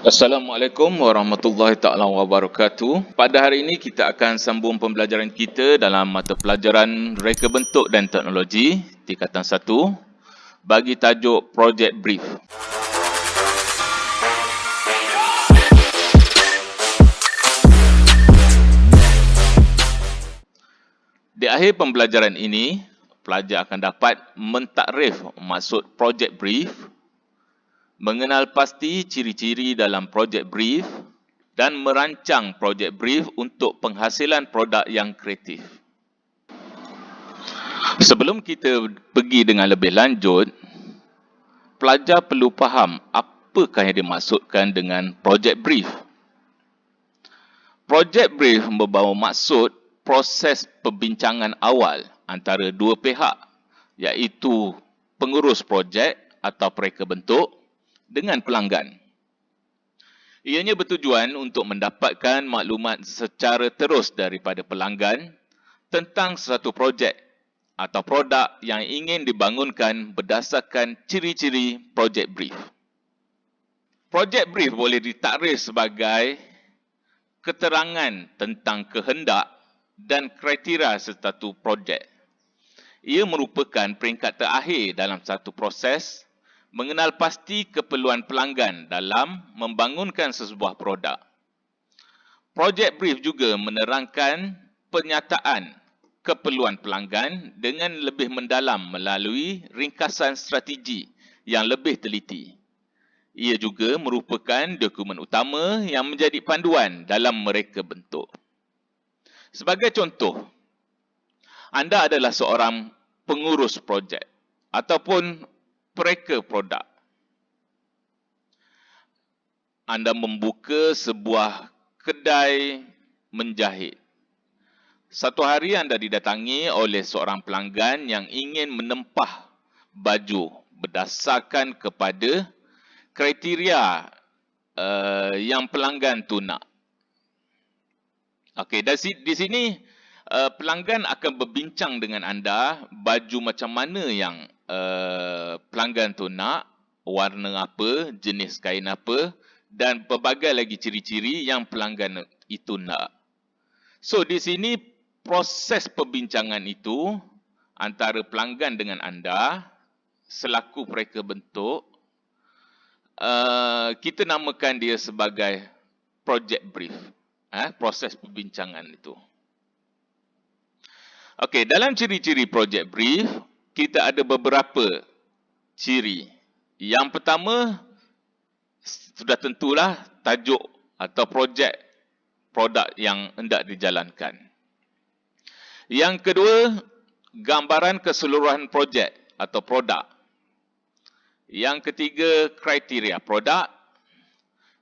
Assalamualaikum warahmatullahi taala wabarakatuh. Pada hari ini kita akan sambung pembelajaran kita dalam mata pelajaran Reka Bentuk dan Teknologi tingkatan 1 bagi tajuk Project Brief. Di akhir pembelajaran ini, pelajar akan dapat mentakrif maksud Project Brief, mengenal pasti ciri-ciri dalam Project Brief dan merancang Project Brief untuk penghasilan produk yang kreatif. Sebelum kita pergi dengan lebih lanjut, pelajar perlu faham apakah yang dimaksudkan dengan Project Brief. Project Brief membawa maksud proses perbincangan awal antara dua pihak, iaitu pengurus projek atau pereka bentuk dengan pelanggan. Ianya bertujuan untuk mendapatkan maklumat secara terus daripada pelanggan tentang satu projek atau produk yang ingin dibangunkan berdasarkan ciri-ciri Project Brief. Project Brief boleh ditakrif sebagai keterangan tentang kehendak dan kriteria satu projek. Ia merupakan peringkat terakhir dalam satu proses mengenal pasti keperluan pelanggan dalam membangunkan sesebuah produk. Project Brief juga menerangkan penyataan keperluan pelanggan dengan lebih mendalam melalui ringkasan strategi yang lebih teliti. Ia juga merupakan dokumen utama yang menjadi panduan dalam mereka bentuk. Sebagai contoh, anda adalah seorang pengurus projek ataupun pereka produk. Anda membuka sebuah kedai menjahit. Satu hari anda didatangi oleh seorang pelanggan yang ingin menempah baju berdasarkan kepada kriteria yang pelanggan tu nak. Okey, di sini pelanggan akan berbincang dengan anda baju macam mana yang pelanggan tu nak, warna apa, jenis kain apa dan pelbagai lagi ciri-ciri yang pelanggan itu nak. So di sini proses perbincangan itu antara pelanggan dengan anda selaku pereka bentuk, kita namakan dia sebagai Project Brief. Proses perbincangan itu. Okey, dalam ciri-ciri Project Brief, kita ada beberapa ciri. Yang pertama, sudah tentulah tajuk atau projek produk yang hendak dijalankan. Yang kedua, gambaran keseluruhan projek atau produk. Yang ketiga, kriteria produk.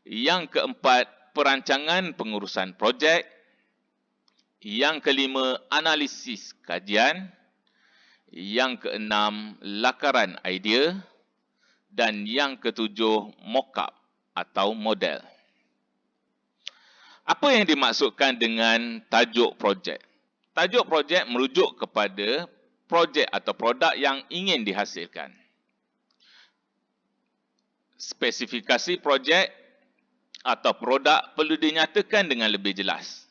Yang keempat, perancangan pengurusan projek. Yang kelima, analisis kajian. Yang keenam, lakaran idea. Dan yang ketujuh, mock-up atau model. Apa yang dimaksudkan dengan tajuk projek? Tajuk projek merujuk kepada projek atau produk yang ingin dihasilkan. Spesifikasi projek atau produk perlu dinyatakan dengan lebih jelas.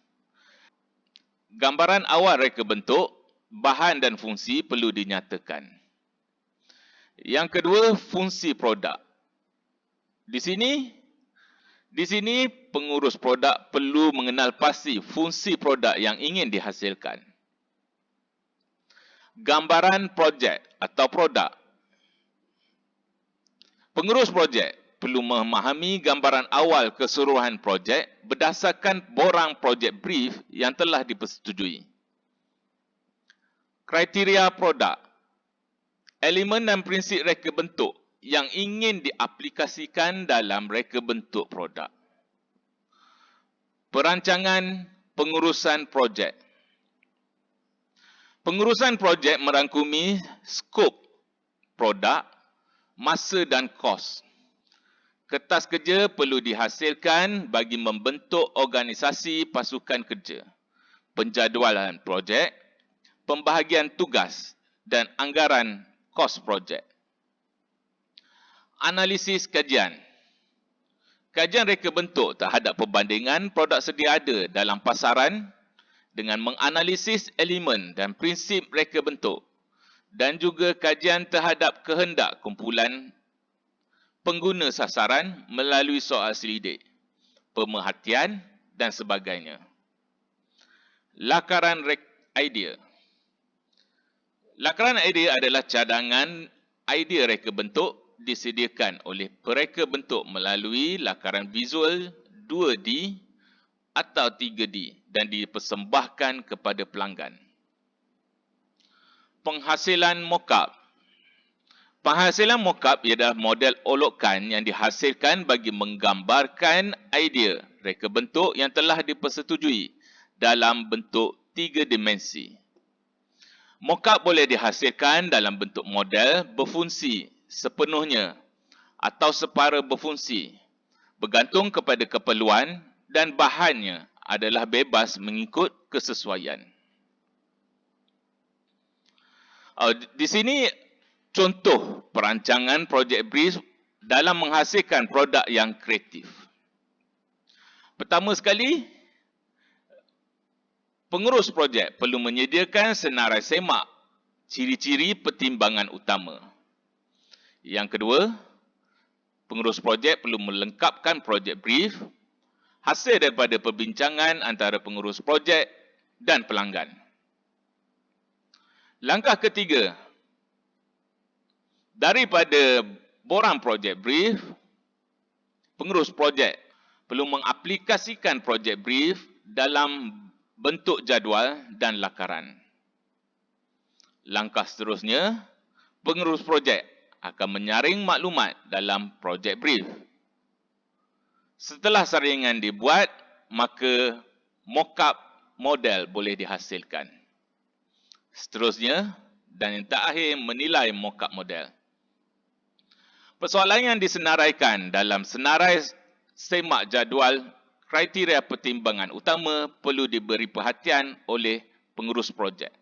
Gambaran awal reka bentuk, bahan dan fungsi perlu dinyatakan. Yang kedua, fungsi produk. Di sini pengurus produk perlu mengenal pasti fungsi produk yang ingin dihasilkan. Gambaran projek atau produk. Pengurus projek perlu memahami gambaran awal keseluruhan projek berdasarkan borang projek brief yang telah dipersetujui. Kriteria produk. Elemen dan prinsip reka bentuk yang ingin diaplikasikan dalam reka bentuk produk. Perancangan pengurusan projek. Pengurusan projek merangkumi skop produk, masa dan kos. Kertas kerja perlu dihasilkan bagi membentuk organisasi pasukan kerja, penjadualan projek, pembahagian tugas dan anggaran kos projek. Analisis kajian. Kajian reka bentuk terhadap perbandingan produk sedia ada dalam pasaran dengan menganalisis elemen dan prinsip reka bentuk dan juga kajian terhadap kehendak kumpulan pengguna sasaran melalui soal selidik, pemerhatian dan sebagainya. Lakaran idea. Lakaran idea adalah cadangan idea reka bentuk disediakan oleh pereka bentuk melalui lakaran visual 2D atau 3D dan dipersembahkan kepada pelanggan. Penghasilan mockup. Penghasilan mockup ialah model olokan yang dihasilkan bagi menggambarkan idea reka bentuk yang telah dipersetujui dalam bentuk 3 dimensi. Mockup boleh dihasilkan dalam bentuk model berfungsi sepenuhnya atau separa berfungsi, bergantung kepada keperluan dan bahannya adalah bebas mengikut kesesuaian. Di sini contoh perancangan projek brief dalam menghasilkan produk yang kreatif. Pertama sekali, pengurus projek perlu menyediakan senarai semak ciri-ciri pertimbangan utama. Yang kedua, pengurus projek perlu melengkapkan projek brief hasil daripada perbincangan antara pengurus projek dan pelanggan. Langkah ketiga, daripada borang projek brief, pengurus projek perlu mengaplikasikan projek brief dalam bentuk jadual dan lakaran. Langkah seterusnya, pengurus projek akan menyaring maklumat dalam projek brief. Setelah saringan dibuat, maka mock-up model boleh dihasilkan. Seterusnya, dan yang terakhir, menilai mock-up model. Persoalan yang disenaraikan dalam senarai semak jadual kriteria pertimbangan utama perlu diberi perhatian oleh pengurus projek.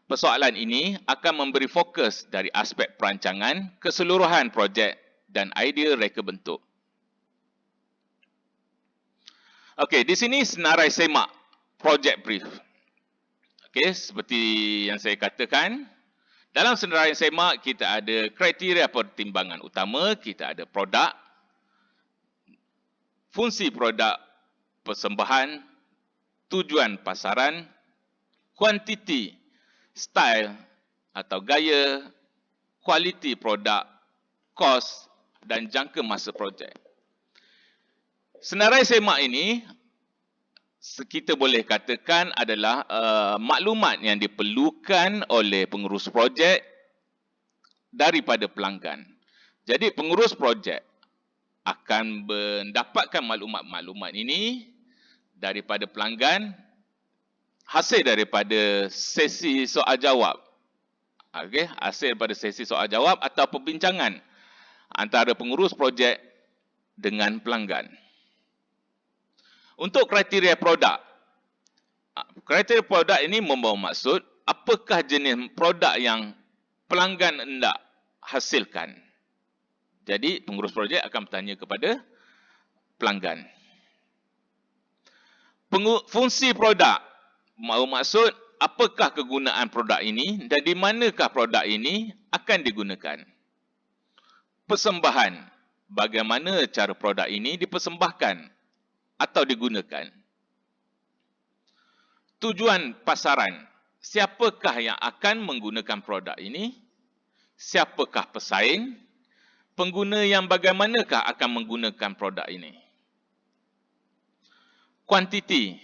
Persoalan ini akan memberi fokus dari aspek perancangan, keseluruhan projek dan idea reka bentuk. Okey, di sini senarai semak projek brief. Okey, seperti yang saya katakan, dalam senarai semak kita ada kriteria pertimbangan utama, kita ada produk, fungsi produk persembahan, tujuan pasaran, kuantiti, style atau gaya, kualiti produk, kos dan jangka masa projek. Senarai semak ini kita boleh katakan adalah maklumat yang diperlukan oleh pengurus projek daripada pelanggan. Jadi pengurus projek akan mendapatkan maklumat-maklumat ini daripada pelanggan hasil daripada sesi soal jawab. Okey, hasil daripada sesi soal jawab atau perbincangan antara pengurus projek dengan pelanggan. Untuk kriteria produk. Kriteria produk ini membawa maksud apakah jenis produk yang pelanggan hendak hasilkan. Jadi pengurus projek akan bertanya kepada pelanggan. Fungsi produk maksud apakah kegunaan produk ini dan di manakah produk ini akan digunakan. Persembahan, bagaimana cara produk ini dipersembahkan atau digunakan. Tujuan pasaran, siapakah yang akan menggunakan produk ini? Siapakah pesaing? Pengguna yang bagaimanakah akan menggunakan produk ini? Kuantiti,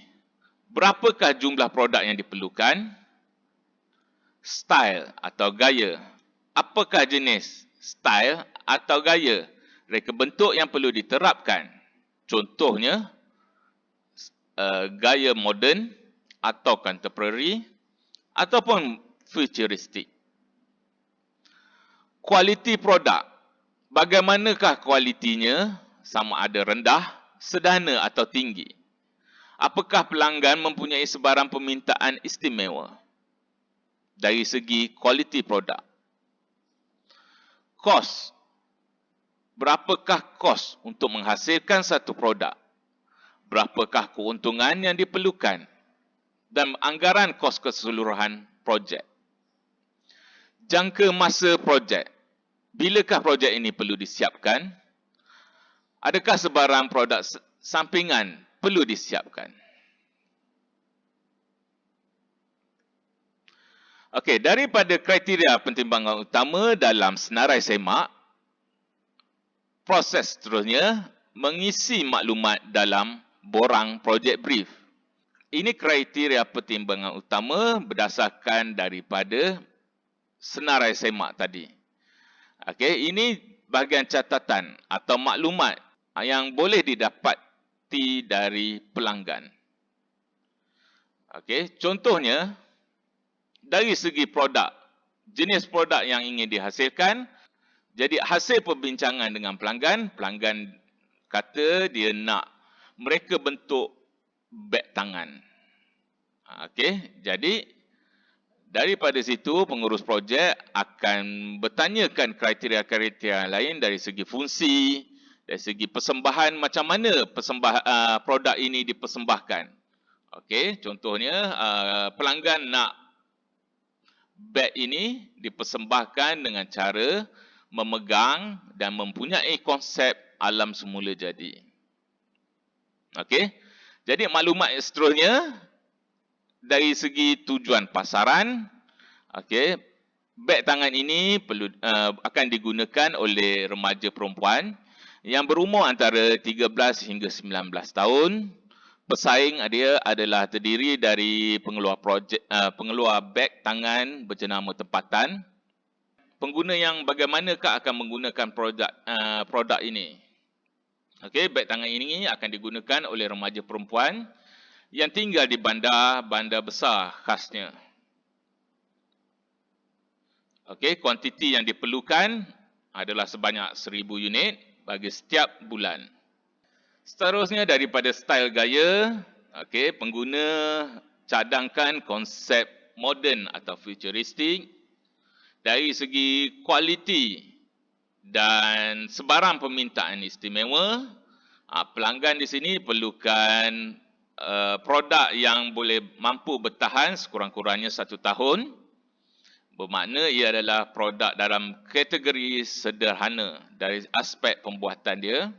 berapakah jumlah produk yang diperlukan? Style atau gaya, apakah jenis style atau gaya reka bentuk yang perlu diterapkan? Contohnya, gaya moden atau contemporary ataupun futuristik. Kualiti produk, bagaimanakah kualitinya, sama ada rendah, sederhana atau tinggi? Apakah pelanggan mempunyai sebarang permintaan istimewa dari segi kualiti produk? Kos, berapakah kos untuk menghasilkan satu produk, berapakah keuntungan yang diperlukan, dan anggaran kos keseluruhan projek. Jangka masa projek. Bilakah projek ini perlu disiapkan? Adakah sebarang produk sampingan perlu disiapkan? Okey, daripada kriteria pertimbangan utama dalam senarai semak, proses seterusnya mengisi maklumat dalam borang projek brief. Ini kriteria pertimbangan utama berdasarkan daripada senarai semak tadi. Okey, ini bahagian catatan atau maklumat yang boleh didapati dari pelanggan. Okey, contohnya dari segi produk, jenis produk yang ingin dihasilkan. Jadi hasil perbincangan dengan pelanggan, pelanggan kata dia nak mereka bentuk beg tangan. Okey, jadi daripada situ pengurus projek akan bertanyakan kriteria-kriteria lain dari segi fungsi, dari segi persembahan, macam mana produk ini dipersembahkan. Okey, contohnya pelanggan nak beg ini dipersembahkan dengan cara memegang dan mempunyai konsep alam semula jadi. Okey, jadi maklumat seterusnya dari segi tujuan pasaran, okey, beg tangan ini akan digunakan oleh remaja perempuan yang berumur antara 13 hingga 19 tahun. Pesaing dia adalah terdiri dari pengeluar beg tangan berjenama tempatan. Pengguna yang bagaimanakah akan menggunakan produk ini? Okey, beg tangan ini akan digunakan oleh remaja perempuan yang tinggal di bandar besar khasnya. Okey, kuantiti yang diperlukan adalah sebanyak 1000 unit bagi setiap bulan. Seterusnya daripada style gaya, okey, pengguna cadangkan konsep moden atau futuristik. Dari segi kualiti dan sebarang permintaan istimewa, pelanggan di sini perlukan produk yang boleh mampu bertahan sekurang-kurangnya 1 tahun. Bermakna ia adalah produk dalam kategori sederhana dari aspek pembuatan dia.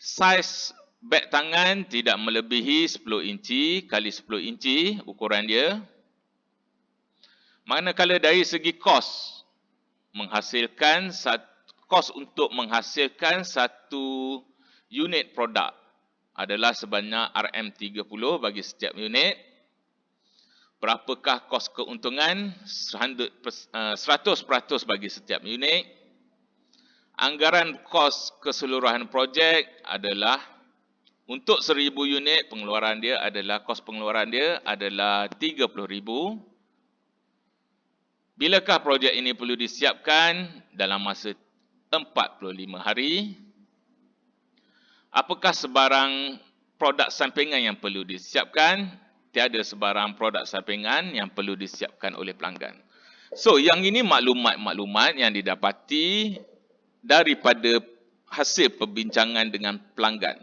Saiz beg tangan tidak melebihi 10 inci kali 10 inci ukuran dia. Manakala dari segi kos untuk menghasilkan satu unit produk adalah sebanyak RM30 bagi setiap unit. Berapakah kos keuntungan? 100% bagi setiap unit. Anggaran kos keseluruhan projek adalah untuk 1000 unit kos pengeluaran dia adalah RM30,000. Bilakah projek ini perlu disiapkan? Dalam masa 45 hari. Apakah sebarang produk sampingan yang perlu disiapkan? Tiada sebarang produk sampingan yang perlu disiapkan oleh pelanggan. So, yang ini maklumat-maklumat yang didapati daripada hasil perbincangan dengan pelanggan.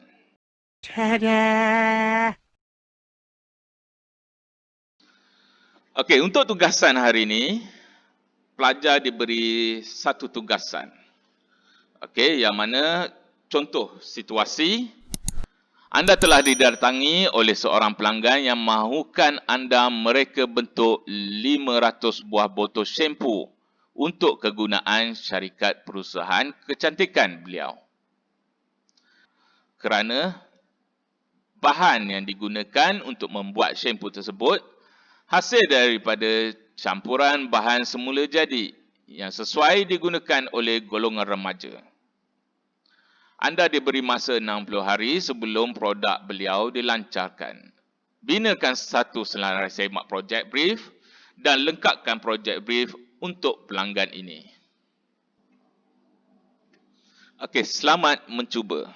Tada! Okey, untuk tugasan hari ini, pelajar diberi satu tugasan. Okey, yang mana contoh situasi, anda telah didatangi oleh seorang pelanggan yang mahukan anda mereka bentuk 500 buah botol syampu untuk kegunaan syarikat perusahaan kecantikan beliau. Kerana bahan yang digunakan untuk membuat syampu tersebut hasil daripada campuran bahan semula jadi yang sesuai digunakan oleh golongan remaja. Anda diberi masa 60 hari sebelum produk beliau dilancarkan. Binakan satu senarai semak projek brief dan lengkapkan projek brief untuk pelanggan ini. Okey, selamat mencuba.